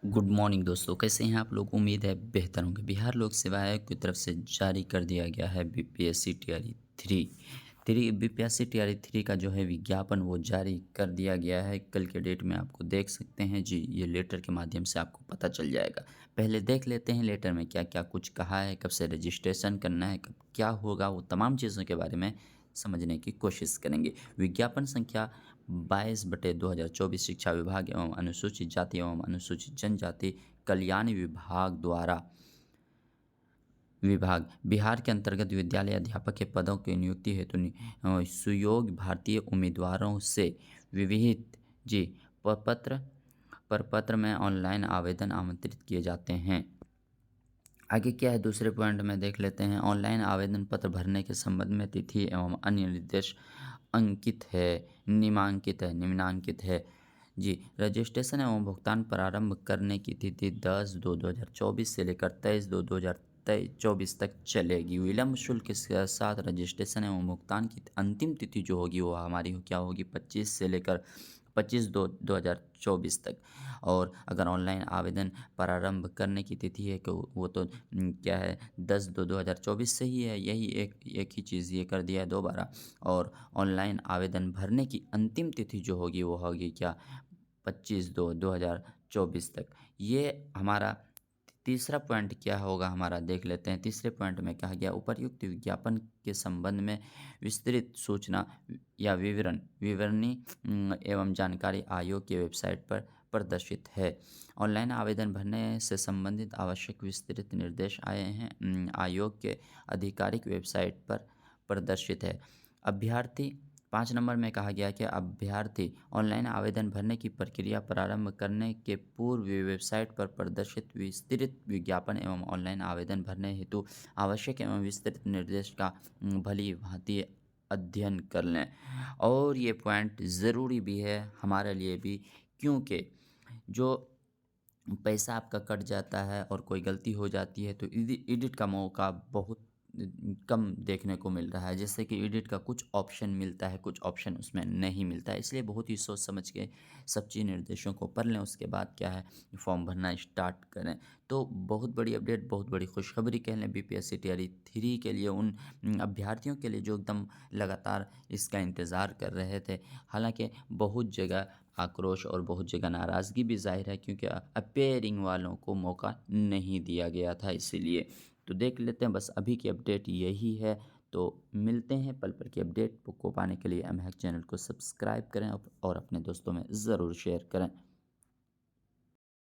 Good morning दोस्तों, कैसे हैं आप लोग? उम्मीद है बेहतर होंगे। बिहार लोक सेवा आयोग की तरफ से जारी कर दिया गया है BPSC TRE three BPSC TRE three का जो है विज्ञापन वो जारी कर दिया गया है। कल के डेट में आपको देख सकते हैं जी, ये लेटर के माध्यम से आपको पता चल जाएगा। पहले देख लेते हैं लेटर में क्या क्या कुछ कहा है, कब से रजिस्ट्रेशन करना है, कब क्या होगा, वो तमाम चीज़ों के बारे में समझने की कोशिश करेंगे। विज्ञापन संख्या 22/2024 शिक्षा विभाग एवं अनुसूचित जाति एवं अनुसूचित जनजाति कल्याण विभाग बिहार के अंतर्गत विद्यालय अध्यापक के पदों की नियुक्ति हेतु सुयोग्य भारतीय उम्मीदवारों से विविध जी प्रपत्र प्रपत्र में ऑनलाइन आवेदन आमंत्रित किए जाते हैं। आगे क्या है दूसरे पॉइंट में देख लेते हैं। ऑनलाइन आवेदन पत्र भरने के संबंध में तिथि एवं अन्य निर्देश अंकित है निम्नांकित है जी। रजिस्ट्रेशन एवं भुगतान प्रारंभ करने की तिथि 10/2/2024 से लेकर 23/2/2024 तक चलेगी। विलम्ब शुल्क के साथ रजिस्ट्रेशन एवं भुगतान की अंतिम तिथि जो होगी वो हमारी क्या होगी 25 से लेकर 25/2/2024 तक। और अगर ऑनलाइन आवेदन प्रारंभ करने की तिथि है तो वो तो क्या है 10/2/2024 से ही है। यही एक ही चीज़ ये कर दिया है दोबारा। और ऑनलाइन आवेदन भरने की अंतिम तिथि जो होगी वो होगी क्या 25/2/2024 तक। ये हमारा तीसरा पॉइंट क्या होगा हमारा देख लेते हैं। तीसरे पॉइंट में कहा गया उपर्युक्त विज्ञापन के संबंध में विस्तृत सूचना या विवरणी एवं जानकारी आयोग की वेबसाइट पर प्रदर्शित है। ऑनलाइन आवेदन भरने से संबंधित आवश्यक विस्तृत निर्देश आए हैं आयोग के आधिकारिक वेबसाइट पर प्रदर्शित है। अभ्यर्थी 5 नंबर में कहा गया कि अभ्यर्थी ऑनलाइन आवेदन भरने की प्रक्रिया प्रारंभ करने के पूर्व वेबसाइट पर प्रदर्शित विस्तृत विज्ञापन एवं ऑनलाइन आवेदन भरने हेतु आवश्यक एवं विस्तृत निर्देश का भली भांति अध्ययन कर लें। और ये पॉइंट ज़रूरी भी है हमारे लिए भी, क्योंकि जो पैसा आपका कट जाता है और कोई गलती हो जाती है तो एडिट का मौका बहुत कम देखने को मिल रहा है। जैसे कि एडिट का कुछ ऑप्शन मिलता है, कुछ ऑप्शन उसमें नहीं मिलता है। इसलिए बहुत ही सोच समझ के सब चीज़ निर्देशों को पढ़ लें, उसके बाद क्या है फॉर्म भरना स्टार्ट करें। तो बहुत बड़ी अपडेट, बहुत बड़ी खुशखबरी कह लें बीपीएससी टीआरई थ्री के लिए, उन अभ्यर्थियों के लिए जो एकदम लगातार इसका इंतज़ार कर रहे थे। हालांकि बहुत जगह आक्रोश और बहुत जगह नाराज़गी भी जाहिर है, क्योंकि अपेयरिंग वालों को मौका नहीं दिया गया था। इसीलिए तो देख लेते हैं, बस अभी की अपडेट यही है। तो मिलते हैं पल पल की अपडेट को पाने के लिए अमहक चैनल को सब्सक्राइब करें और अपने दोस्तों में ज़रूर शेयर करें।